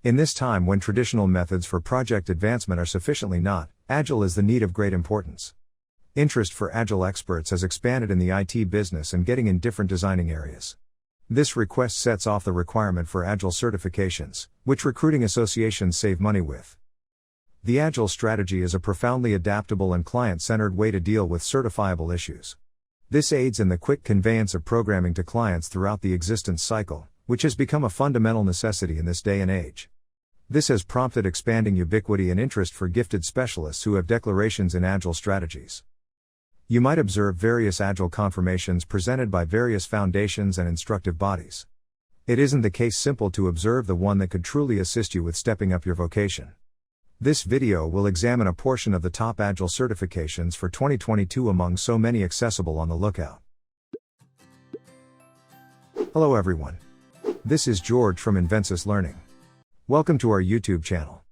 In this time when traditional methods for project advancement are sufficiently not agile is the need of great importance. Interest for Agile experts has expanded in the IT business and getting in different designing areas. This request sets off the requirement for Agile certifications, which recruiting associations save money with. The Agile strategy is a profoundly adaptable and client-centered way to deal with certifiable issues. This aids in the quick conveyance of programming to clients throughout the existence cycle, which has become a fundamental necessity in this day and age. This has prompted expanding ubiquity and interest for gifted specialists who have declarations in Agile strategies. You might observe various Agile confirmations presented by various foundations and instructive bodies. It isn't the case simple to observe the one that could truly assist you with stepping up your vocation. This video will examine a portion of the top Agile certifications for 2022 among so many accessible on the lookout. Hello everyone. This is George from Invensis Learning. Welcome to our YouTube channel.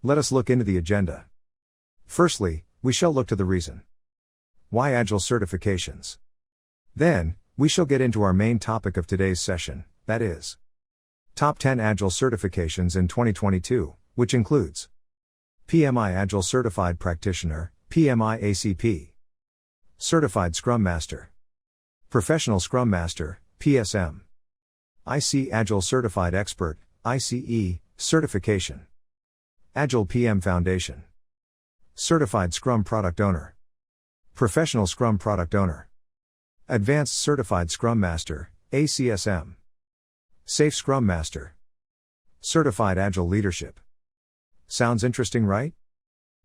Let us look into the agenda. Firstly, we shall look to the reason why Agile certifications. Then, we shall get into our main topic of today's session, that is, Top 10 Agile certifications in 2022, which includes PMI-Agile Certified Practitioner, PMI-ACP, Certified Scrum Master, Professional Scrum Master, PSM, IC-Agile Certified Expert, ICE, certification, Agile PM Foundation, Certified Scrum Product Owner, Professional Scrum Product Owner, Advanced Certified Scrum Master, ACSM, Safe Scrum Master, Certified Agile Leadership. Sounds interesting, right?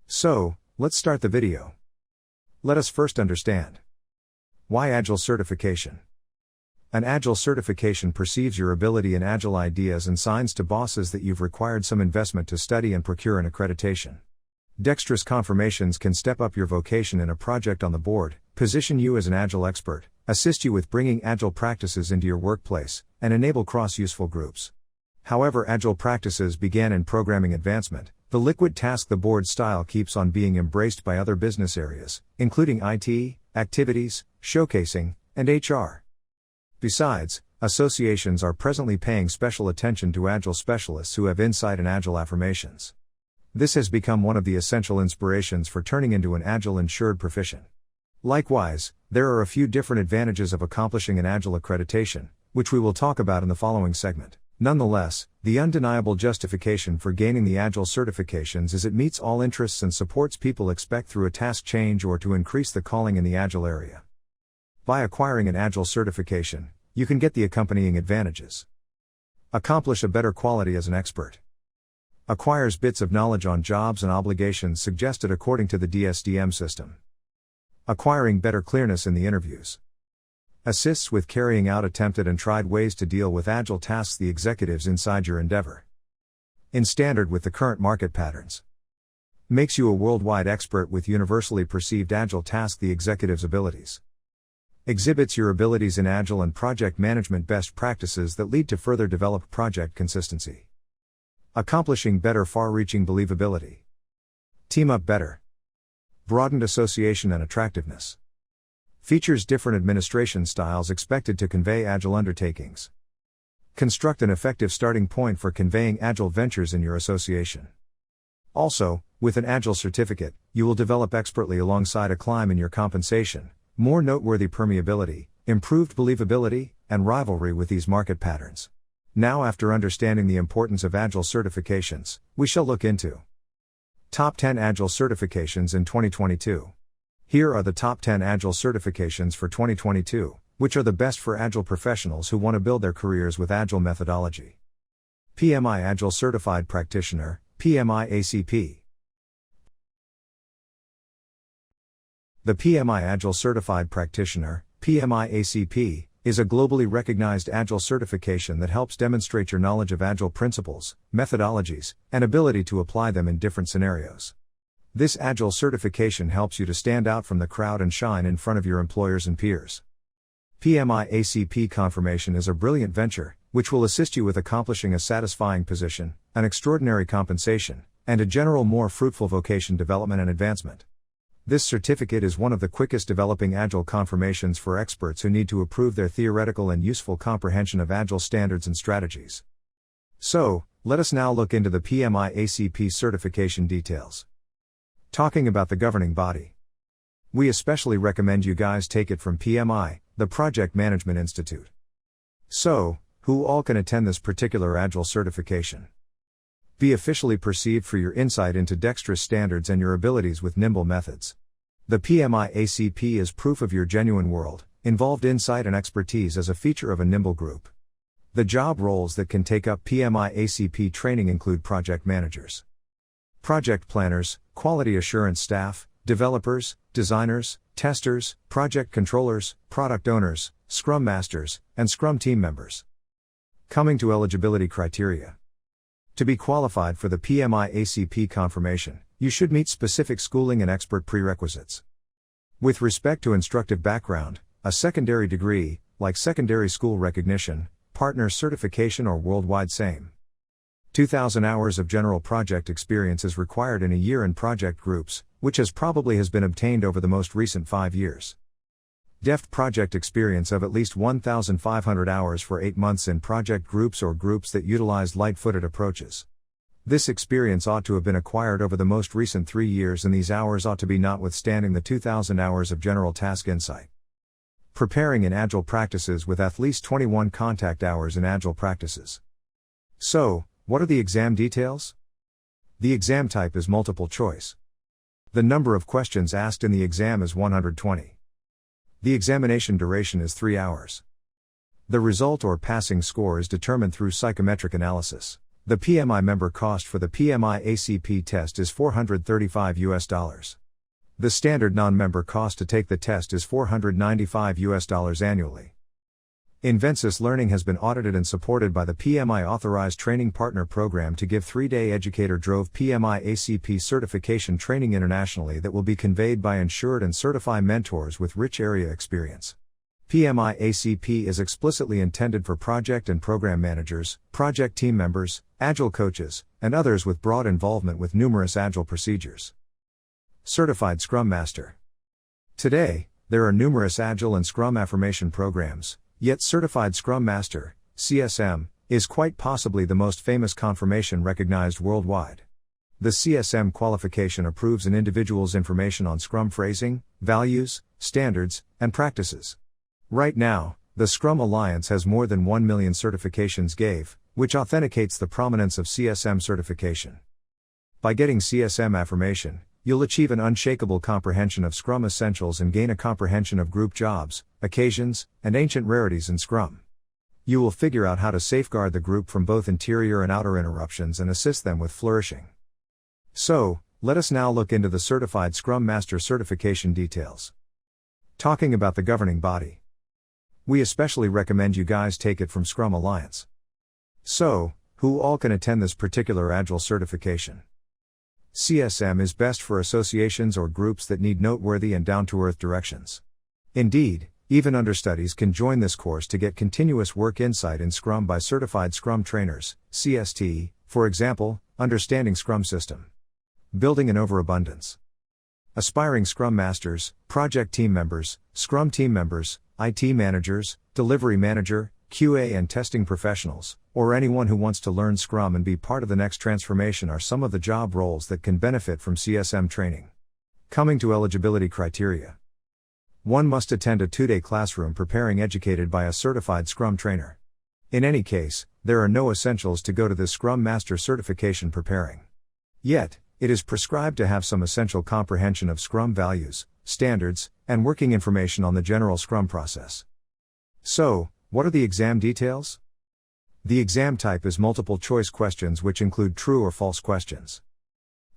So, let's start the video. Let us first understand why Agile certification. An Agile certification perceives your ability in Agile ideas and signs to bosses that you've required some investment to study and procure an accreditation. Dexterous confirmations can step up your vocation in a project on the board, position you as an Agile expert, assist you with bringing Agile practices into your workplace, and enable cross-useful groups. However Agile practices began in programming advancement, the liquid task the board style keeps on being embraced by other business areas, including IT, activities, showcasing, and HR. Besides, associations are presently paying special attention to Agile specialists who have insight in Agile affirmations. This has become one of the essential inspirations for turning into an Agile insured proficient. Likewise, there are a few different advantages of accomplishing an Agile accreditation, which we will talk about in the following segment. Nonetheless, the undeniable justification for gaining the Agile certifications is it meets all interests and supports people expect through a task change or to increase the calling in the Agile area. By acquiring an Agile certification, you can get the accompanying advantages. Accomplish a better quality as an expert. Acquires bits of knowledge on jobs and obligations suggested according to the DSDM system. Acquiring better clearness in the interviews. Assists with carrying out attempted and tried ways to deal with Agile tasks the executives inside your endeavor. In standard with the current market patterns. Makes you a worldwide expert with universally perceived Agile task the executive's abilities. Exhibits your abilities in Agile and project management best practices that lead to further developed project consistency. Accomplishing better far-reaching believability. Team up better. Broadened association and attractiveness. Features different administration styles expected to convey Agile undertakings. Construct an effective starting point for conveying Agile ventures in your association. Also, with an Agile certificate, you will develop expertly alongside a climb in your compensation, more noteworthy permeability, improved believability, and rivalry with these market patterns. Now after understanding the importance of Agile certifications, we shall look into Top 10 Agile certifications in 2022. Here are the top 10 Agile certifications for 2022, which are the best for Agile professionals who want to build their careers with Agile methodology. PMI-Agile Certified Practitioner, PMI-ACP. The PMI-Agile Certified Practitioner, PMI-ACP, is a globally recognized Agile certification that helps demonstrate your knowledge of Agile principles, methodologies, and ability to apply them in different scenarios. This Agile certification helps you to stand out from the crowd and shine in front of your employers and peers. PMI-ACP confirmation is a brilliant venture, which will assist you with accomplishing a satisfying position, an extraordinary compensation, and a general more fruitful vocation development and advancement. This certificate is one of the quickest developing Agile confirmations for experts who need to improve their theoretical and useful comprehension of Agile standards and strategies. So, Let us now look into the PMI-ACP certification details. Talking about the governing body. We especially recommend you guys take it from PMI, the Project Management Institute. So, who all can attend this particular Agile certification? Be officially perceived for your insight into dexterous standards and your abilities with nimble methods. The PMI-ACP is proof of your genuine world-involved insight and expertise as a feature of a nimble group. The job roles that can take up PMI-ACP training include project managers, project planners, quality assurance staff, developers, designers, testers, project controllers, product owners, Scrum Masters, and Scrum team members. Coming to eligibility criteria. To be qualified for the PMI-ACP confirmation, you should meet specific schooling and expert prerequisites. With respect to instructive background, a secondary degree, like secondary school recognition, partner certification or worldwide same. 2,000 hours of general project experience is required in a year in project groups, which has been obtained over the most recent 5 years. Deft project experience of at least 1,500 hours for 8 months in project groups or groups that utilize light-footed approaches. This experience ought to have been acquired over the most recent 3 years, and these hours ought to be notwithstanding the 2,000 hours of general task insight. Preparing in Agile practices with at least 21 contact hours in Agile practices. So, what are the exam details? The exam type is multiple choice. The number of questions asked in the exam is 120. The examination duration is 3 hours. The result or passing score is determined through psychometric analysis. The PMI member cost for the PMI-ACP test is $435. The standard non-member cost to take the test is $495 annually. Invensis Learning has been audited and supported by the PMI Authorized Training Partner Program to give 3-day educator-drove PMI-ACP certification training internationally that will be conveyed by insured and certified mentors with rich area experience. PMI-ACP is explicitly intended for project and program managers, project team members, Agile coaches, and others with broad involvement with numerous Agile procedures. Certified Scrum Master. Today, there are numerous Agile and Scrum affirmation programs. Yet Certified Scrum Master, CSM, is quite possibly the most famous confirmation recognized worldwide. The CSM qualification approves an individual's information on Scrum phrasing, values, standards, and practices. Right now, the Scrum Alliance has more than 1 million certifications gave, which authenticates the prominence of CSM certification. By getting CSM affirmation, you'll achieve an unshakable comprehension of Scrum essentials and gain a comprehension of group jobs, occasions, and ancient rarities in Scrum. You will figure out how to safeguard the group from both interior and outer interruptions and assist them with flourishing. So, let us now look into the Certified Scrum Master certification details. Talking about the governing body. We especially recommend you guys take it from Scrum Alliance. So, who all can attend this particular Agile certification? CSM is best for associations or groups that need noteworthy and down-to-earth directions. Indeed, even understudies can join this course to get continuous work insight in Scrum by certified Scrum trainers, CST, for example, understanding Scrum system. Building an overabundance. Aspiring Scrum Masters, project team members, Scrum team members, IT managers, delivery manager, QA and testing professionals, or anyone who wants to learn Scrum and be part of the next transformation are some of the job roles that can benefit from CSM training. Coming to eligibility criteria. One must attend a 2-day classroom preparing educated by a certified Scrum trainer. In any case, there are no essentials to go to this Scrum Master certification preparing. Yet, it is prescribed to have some essential comprehension of Scrum values, standards, and working information on the general Scrum process. So, what are the exam details? The exam type is multiple choice questions which include true or false questions.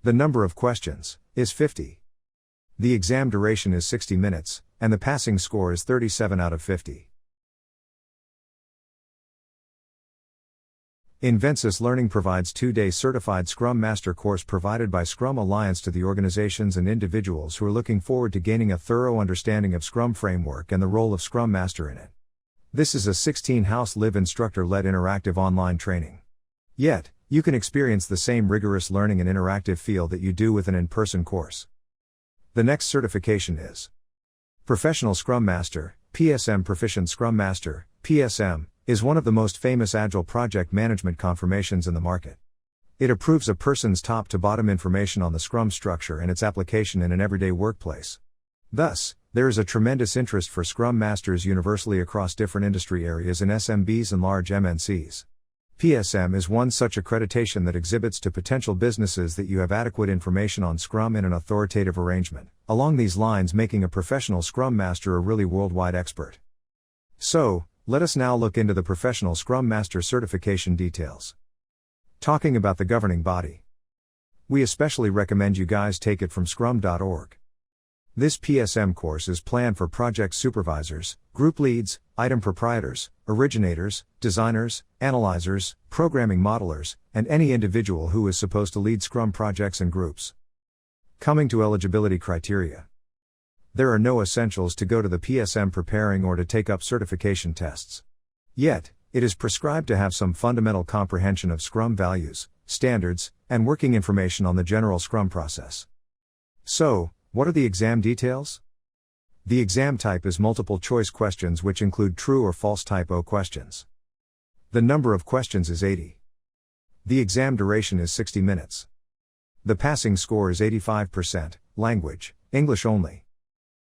The number of questions is 50. The exam duration is 60 minutes, and the passing score is 37 out of 50. Invensis Learning provides 2-day certified Scrum Master course provided by Scrum Alliance to the organizations and individuals who are looking forward to gaining a thorough understanding of Scrum framework and the role of Scrum Master in it. This is a 16-house live instructor-led interactive online training. Yet, you can experience the same rigorous learning and interactive feel that you do with an in-person course. The next certification is Professional Scrum Master, PSM. Proficient Scrum Master, PSM, is one of the most famous Agile project management confirmations in the market. It approves a person's top-to-bottom information on the Scrum structure and its application in an everyday workplace. Thus, there is a tremendous interest for Scrum Masters universally across different industry areas in SMBs and large MNCs. PSM is one such accreditation that exhibits to potential businesses that you have adequate information on Scrum in an authoritative arrangement, along these lines making a professional Scrum Master a really worldwide expert. So, let us now look into the professional Scrum Master certification details. Talking about the governing body. We especially recommend you guys take it from scrum.org. This PSM course is planned for project supervisors, group leads, item proprietors, originators, designers, analyzers, programming modelers, and any individual who is supposed to lead Scrum projects and groups. Coming to eligibility criteria. There are no essentials to go to the PSM preparing or to take up certification tests. Yet, it is prescribed to have some fundamental comprehension of Scrum values, standards, and working information on the general Scrum process. So, what are the exam details? The exam type is multiple choice questions which include true or false type O questions. The number of questions is 80. The exam duration is 60 minutes. The passing score is 85%, language, English only.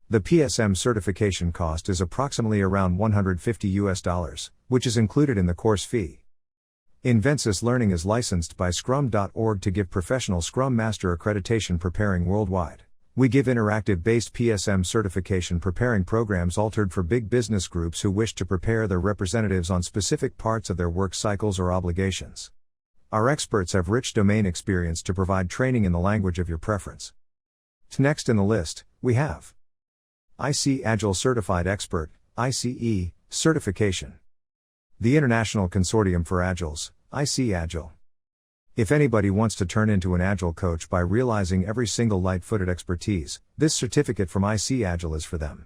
The PSM certification cost is approximately around $150, which is included in the course fee. Invensis Learning is licensed by scrum.org to give professional Scrum Master accreditation preparing worldwide. We give interactive-based PSM certification preparing programs altered for big business groups who wish to prepare their representatives on specific parts of their work cycles or obligations. Our experts have rich domain experience to provide training in the language of your preference. Next in the list, we have IC-Agile Certified Expert, ICE, certification. The International Consortium for Agiles, IC-Agile. If anybody wants to turn into an Agile coach by realizing every single light-footed expertise, this certificate from IC-Agile is for them.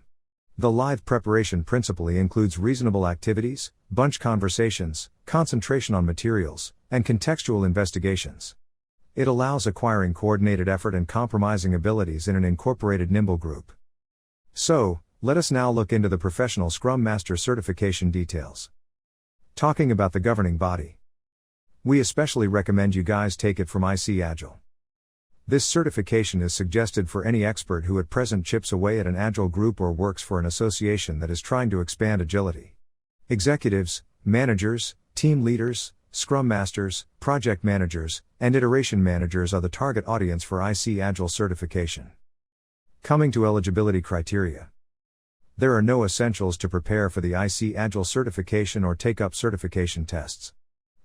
The live preparation principally includes reasonable activities, bunch conversations, concentration on materials, and contextual investigations. It allows acquiring coordinated effort and compromising abilities in an incorporated nimble group. So, let us now look into the professional Scrum Master certification details. Talking about the governing body. We especially recommend you guys take it from IC-Agile. This certification is suggested for any expert who at present chips away at an Agile group or works for an association that is trying to expand agility. Executives, managers, team leaders, Scrum Masters, project managers, and iteration managers are the target audience for IC-Agile certification. Coming to eligibility criteria. There are no essentials to prepare for the IC-Agile certification or take up certification tests.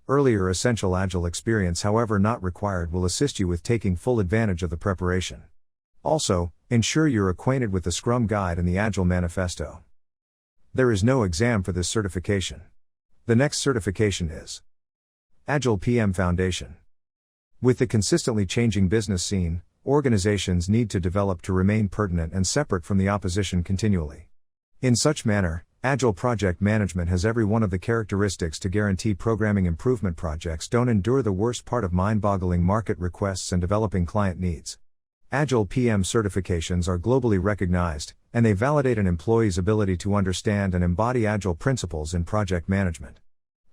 Earlier essential Agile experience, however not required, will assist you with taking full advantage of the preparation. Also, ensure you're acquainted with the Scrum Guide and the Agile Manifesto. There is no exam for this certification. The next certification is Agile PM Foundation. With the consistently changing business scene, organizations need to develop to remain pertinent and separate from the opposition continually. In such manner, Agile project management has every one of the characteristics to guarantee programming improvement projects don't endure the worst part of mind-boggling market requests and developing client needs. Agile PM certifications are globally recognized, and they validate an employee's ability to understand and embody Agile principles in project management.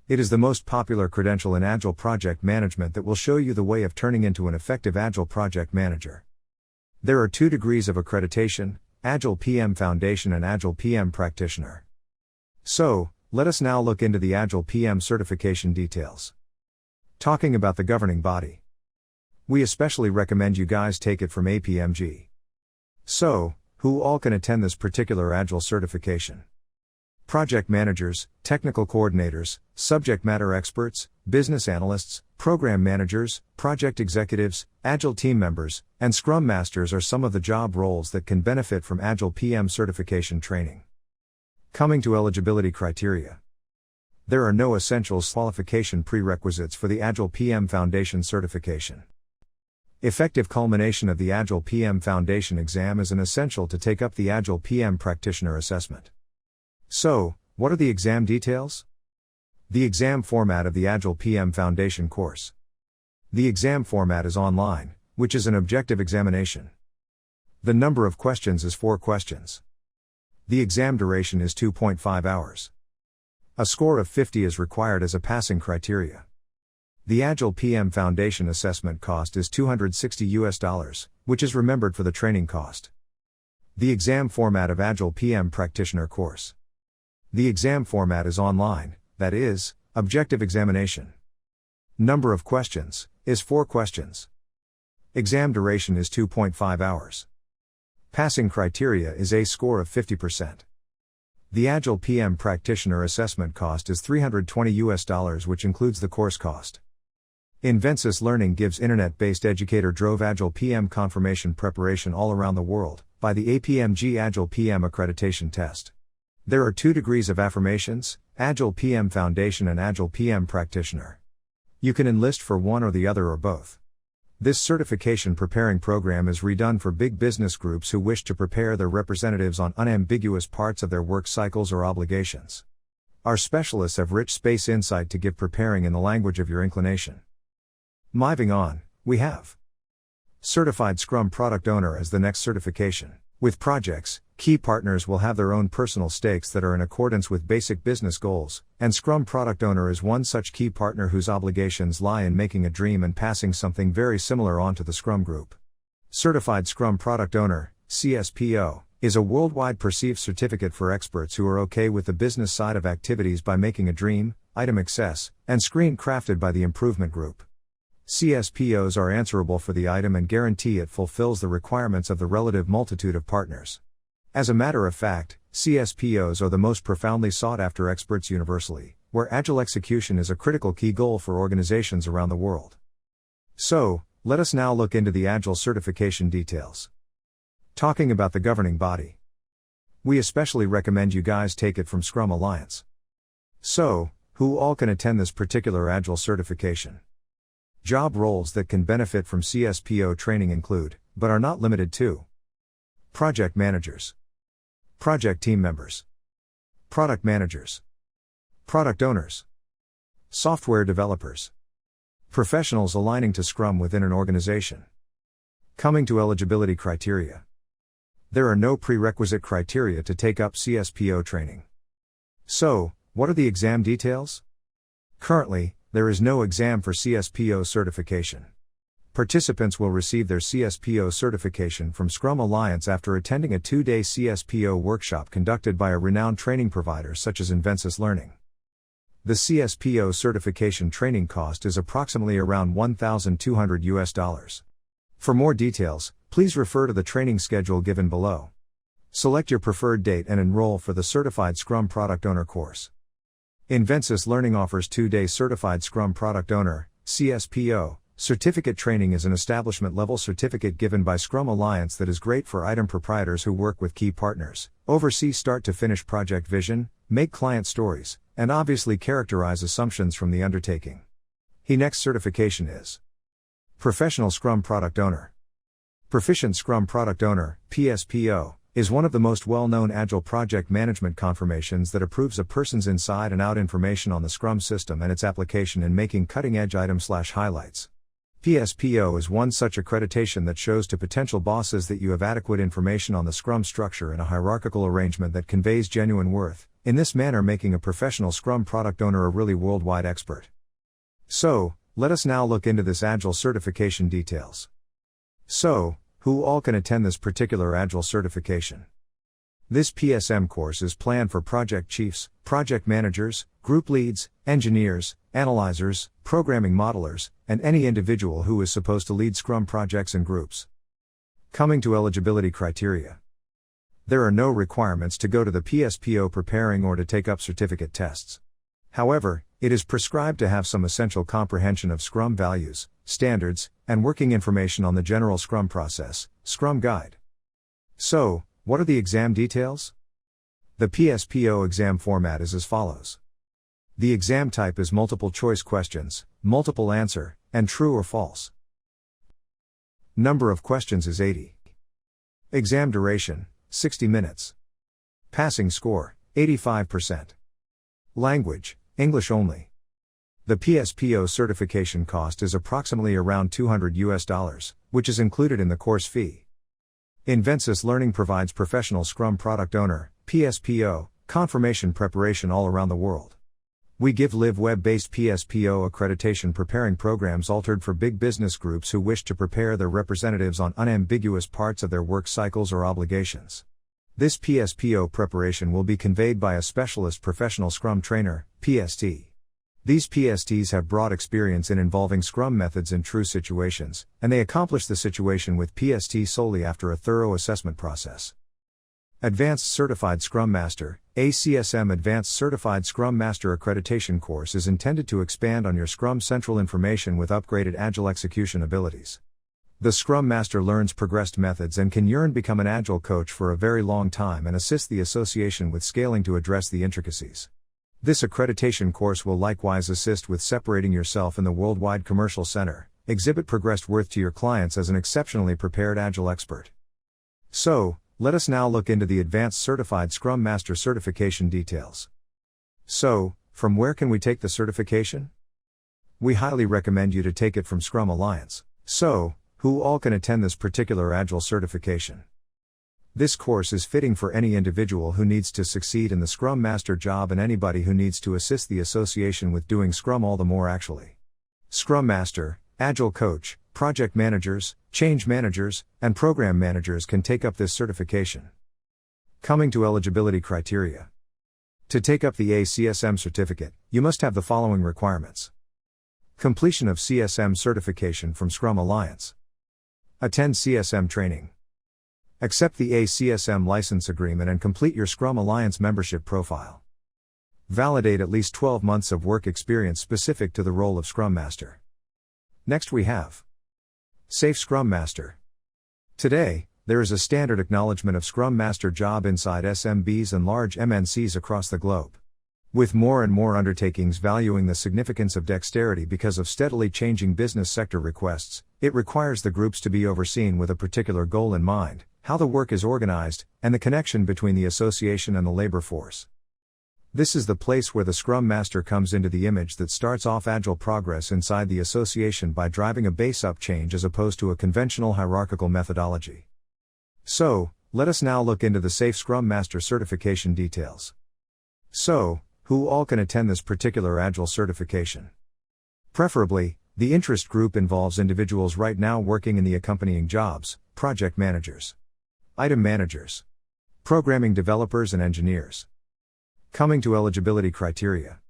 It is the most popular credential in Agile project management that will show you the way of turning into an effective Agile project manager. There are 2 degrees of accreditation, Agile PM Foundation and Agile PM Practitioner. So, let us now look into the Agile PM certification details. Talking about the governing body. We especially recommend you guys take it from APMG. So, who all can attend this particular Agile certification? Project managers, technical coordinators, subject matter experts, business analysts, program managers, project executives, Agile team members, and Scrum Masters are some of the job roles that can benefit from Agile PM certification training. Coming to eligibility criteria. There are no essentials qualification prerequisites for the Agile PM Foundation certification. Effective culmination of the Agile PM Foundation exam is an essential to take up the Agile PM Practitioner assessment. So, what are the exam details? The exam format of the Agile PM Foundation course. The exam format is online, which is an objective examination. The number of questions is 4 questions. The exam duration is 2.5 hours. A score of 50 is required as a passing criteria. The Agile PM Foundation assessment cost is $260, which is remembered for the training cost. The exam format of Agile PM Practitioner course. The exam format is online, that is, objective examination. Number of questions is 4 questions. Exam duration is 2.5 hours. Passing criteria is a score of 50%. The Agile PM Practitioner assessment cost is $320, which includes the course cost. Invensis Learning gives internet-based educator-drove Agile PM confirmation preparation all around the world, by the APMG Agile PM accreditation test. There are 2 degrees of affirmations, Agile PM Foundation and Agile PM Practitioner. You can enlist for one or the other or both. This certification preparing program is redone for big business groups who wish to prepare their representatives on unambiguous parts of their work cycles or obligations. Our specialists have rich space insight to give preparing in the language of your inclination. Moving on, we have Certified Scrum Product Owner as the next certification. With projects, key partners will have their own personal stakes that are in accordance with basic business goals, and Scrum Product Owner is one such key partner whose obligations lie in making a dream and passing something very similar on to the Scrum group. Certified Scrum Product Owner, CSPO, is a worldwide perceived certificate for experts who are okay with the business side of activities by making a dream, item access, and screen crafted by the improvement group. CSPOs are answerable for the item and guarantee it fulfills the requirements of the relative multitude of partners. As a matter of fact, CSPOs are the most profoundly sought after experts universally, where Agile execution is a critical key goal for organizations around the world. So, let us now look into the Agile certification details. Talking about the governing body. We especially recommend you guys take it from Scrum Alliance. So, who all can attend this particular Agile certification? Job roles that can benefit from CSPO training include, but are not limited to: project managers, project team members, product managers, product owners, software developers, professionals aligning to Scrum within an organization. Coming to eligibility criteria. There are no prerequisite criteria to take up CSPO training. So, what are the exam details? Currently, there is no exam for CSPO certification. Participants will receive their CSPO certification from Scrum Alliance after attending a 2-day CSPO workshop conducted by a renowned training provider such as Invensis Learning. The CSPO certification training cost is approximately around $1,200. For more details, please refer to the training schedule given below. Select your preferred date and enroll for the Certified Scrum Product Owner course. Invensis Learning offers 2-day Certified Scrum Product Owner, CSPO, certificate training is an establishment-level certificate given by Scrum Alliance that is great for item proprietors who work with key partners, oversee start-to-finish project vision, make client stories, and obviously characterize assumptions from the undertaking. The next certification is Professional Scrum Product Owner. Proficient Scrum Product Owner, PSPO, is one of the most well-known Agile project management confirmations that approves a person's inside and out information on the Scrum system and its application in making cutting-edge items/highlights. PSPO is one such accreditation that shows to potential bosses that you have adequate information on the Scrum structure in a hierarchical arrangement that conveys genuine worth, in this manner making a professional Scrum Product Owner a really worldwide expert. So, let us now look into this Agile certification details. So, who all can attend this particular Agile certification? This PSM course is planned for project chiefs, project managers, group leads, engineers, analyzers, programming modelers, and any individual who is supposed to lead Scrum projects and groups. Coming to eligibility criteria. There are no requirements to go to the PSPO preparing or to take up certificate tests. However, it is prescribed to have some essential comprehension of Scrum values, standards, and working information on the general Scrum process, Scrum Guide. So, what are the exam details? The PSPO exam format is as follows. The exam type is multiple choice questions, multiple answer, and true or false. Number of questions is 80. Exam duration, 60 minutes. Passing score, 85%. Language, English only. The PSPO certification cost is approximately around $200, which is included in the course fee. Invensis Learning provides professional Scrum Product Owner, PSPO, confirmation preparation all around the world. We give live web-based PSPO accreditation preparing programs altered for big business groups who wish to prepare their representatives on unambiguous parts of their work cycles or obligations. This PSPO preparation will be conveyed by a specialist professional Scrum trainer, PST. These PSTs have broad experience in involving Scrum methods in true situations, and they accomplish the situation with PST solely after a thorough assessment process. Advanced Certified Scrum Master, ACSM Advanced Certified Scrum Master Accreditation course is intended to expand on your Scrum Central information with upgraded Agile execution abilities. The Scrum Master learns progressed methods and can become an Agile coach for a very long time and assist the association with scaling to address the intricacies. This accreditation course will likewise assist with separating yourself in the worldwide commercial center, exhibit progressed worth to your clients as an exceptionally prepared Agile expert. So, let us now look into the Advanced Certified Scrum Master certification details. So, from where can we take the certification? We highly recommend you to take it from Scrum Alliance. So, who all can attend this particular Agile certification? This course is fitting for any individual who needs to succeed in the Scrum Master job and anybody who needs to assist the association with doing Scrum all the more actually. Scrum Master, Agile Coach, Project Managers, Change Managers, and Program Managers can take up this certification. Coming to eligibility criteria. To take up the ACSM certificate, you must have the following requirements. Completion of CSM certification from Scrum Alliance. Attend CSM training. Accept the ACSM license agreement and complete your Scrum Alliance membership profile. Validate at least 12 months of work experience specific to the role of Scrum Master. Next we have Safe Scrum Master. Today, there is a standard acknowledgement of Scrum Master job inside SMBs and large MNCs across the globe. With more and more undertakings valuing the significance of dexterity because of steadily changing business sector requests, it requires the groups to be overseen with a particular goal in mind, how the work is organized, and the connection between the association and the labor force. This is the place where the Scrum Master comes into the image that starts off Agile progress inside the association by driving a base-up change as opposed to a conventional hierarchical methodology. So, let us now look into the Safe Scrum Master certification details. So, who all can attend this particular Agile certification? Preferably, the interest group involves individuals right now working in the accompanying jobs, project managers, item managers, programming developers and engineers. Coming to eligibility criteria.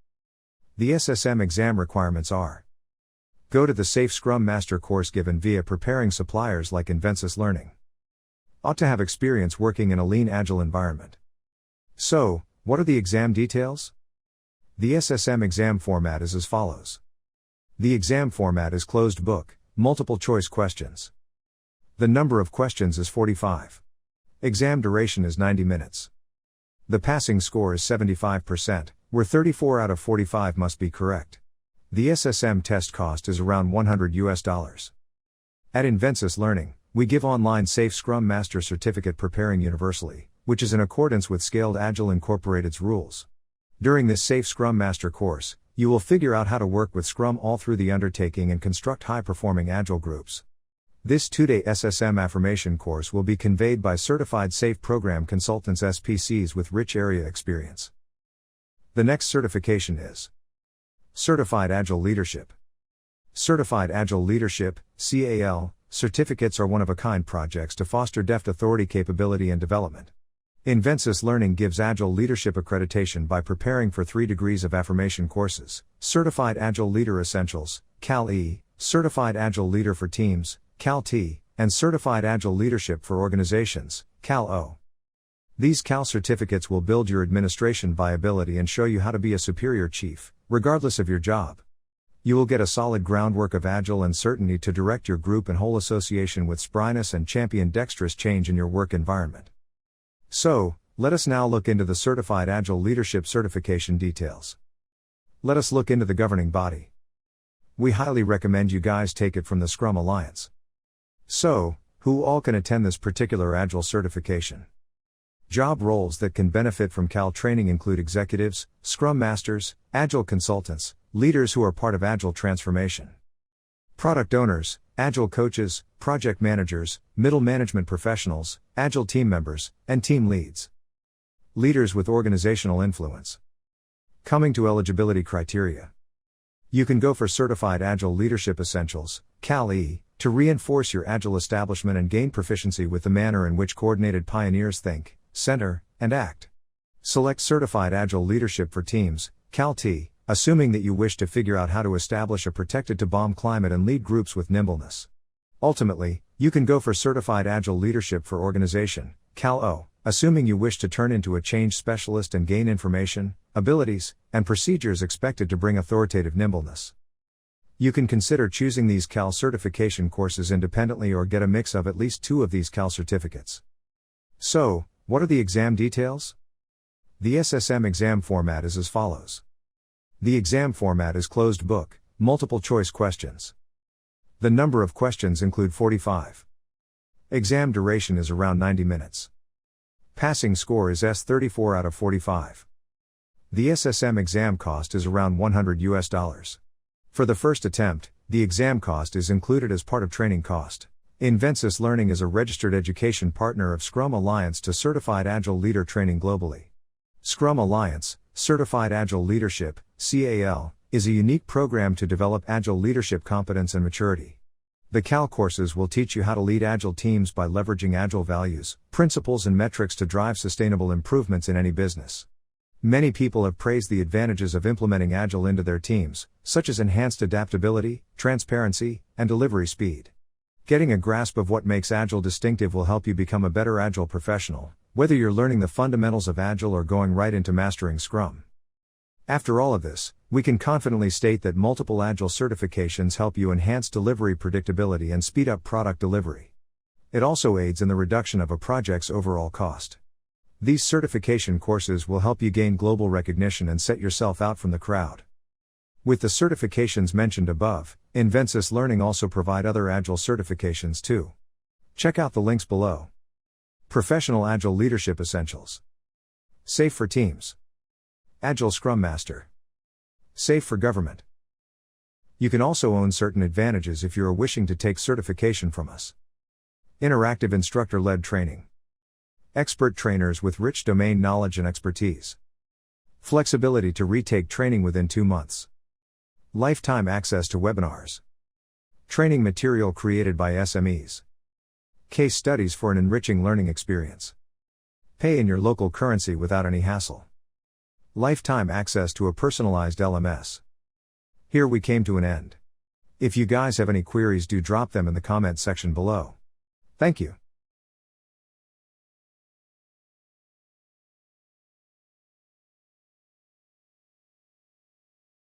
The SSM exam requirements are: go to the Safe Scrum Master course given via preparing suppliers like Invensis Learning. Ought to have experience working in a lean Agile environment. So, what are the exam details? The SSM exam format is as follows. The exam format is closed book, multiple choice questions. The number of questions is 45. Exam duration is 90 minutes. The passing score is 75%, where 34 out of 45 must be correct. The SSM test cost is around $100. At Invensis Learning, we give online Safe Scrum Master Certificate Preparing universally, which is in accordance with Scaled Agile Incorporated's rules. During this Safe Scrum Master course, you will figure out how to work with Scrum all through the undertaking and construct high-performing Agile groups. This 2-day SSM affirmation course will be conveyed by certified SAFE program consultants SPCs with rich area experience. The next certification is Certified Agile Leadership. Certified Agile Leadership, CAL, certificates are one-of-a-kind projects to foster deft authority capability and development. Invensis Learning gives Agile Leadership accreditation by preparing for 3 degrees of affirmation courses: Certified Agile Leader Essentials, CAL-E, Certified Agile Leader for Teams, CAL-T, and Certified Agile Leadership for Organizations, CAL-O. These CAL certificates will build your administration viability and show you how to be a superior chief, regardless of your job. You will get a solid groundwork of Agile and certainty to direct your group and whole association with spryness and champion dexterous change in your work environment. So, let us now look into the Certified Agile Leadership certification details. Let us look into the governing body. We highly recommend you guys take it from the Scrum Alliance. So, who all can attend this particular Agile certification? Job roles that can benefit from CAL training include executives, Scrum Masters, Agile consultants, leaders who are part of Agile transformation, product owners, Agile coaches, project managers, middle management professionals, Agile team members, and team leads. Leaders with organizational influence. Coming to eligibility criteria. You can go for Certified Agile Leadership Essentials, Cal-E, to reinforce your Agile establishment and gain proficiency with the manner in which coordinated pioneers think, center, and act. Select Certified Agile Leadership for Teams, Cal-T, assuming that you wish to figure out how to establish a protected-to-bomb climate and lead groups with nimbleness. Ultimately, you can go for Certified Agile Leadership for Organization, Cal-O, assuming you wish to turn into a change specialist and gain information, abilities, and procedures expected to bring authoritative nimbleness. You can consider choosing these Cal certification courses independently or get a mix of at least 2 of these Cal certificates. So, what are the exam details? The SSM exam format is as follows. The exam format is closed book, multiple choice questions. The number of questions include 45. Exam duration is around 90 minutes. Passing score is S34 out of 45. The SSM exam cost is around $100. For the first attempt, the exam cost is included as part of training cost. Invensis Learning is a registered education partner of Scrum Alliance to Certified Agile Leader training globally. Scrum Alliance, Certified Agile Leadership, CAL, is a unique program to develop Agile leadership competence and maturity. The Cal courses will teach you how to lead Agile teams by leveraging Agile values, principles and metrics to drive sustainable improvements in any business. Many people have praised the advantages of implementing Agile into their teams, such as enhanced adaptability, transparency, and delivery speed. Getting a grasp of what makes Agile distinctive will help you become a better Agile professional, whether you're learning the fundamentals of Agile or going right into mastering Scrum. After all of this, we can confidently state that multiple Agile certifications help you enhance delivery predictability and speed up product delivery. It also aids in the reduction of a project's overall cost. These certification courses will help you gain global recognition and set yourself out from the crowd. With the certifications mentioned above, Invensis Learning also provide other Agile certifications too. Check out the links below. Professional Agile Leadership Essentials. Safe for Teams. Agile Scrum Master. Safe for Government. You can also own certain advantages if you are wishing to take certification from us. Interactive instructor-led training. Expert trainers with rich domain knowledge and expertise. Flexibility to retake training within 2 months. Lifetime access to webinars. Training material created by SMEs. Case studies for an enriching learning experience. Pay in your local currency without any hassle. Lifetime access to a personalized LMS. Here we came to an end. If you guys have any queries, do drop them in the comment section below. Thank you.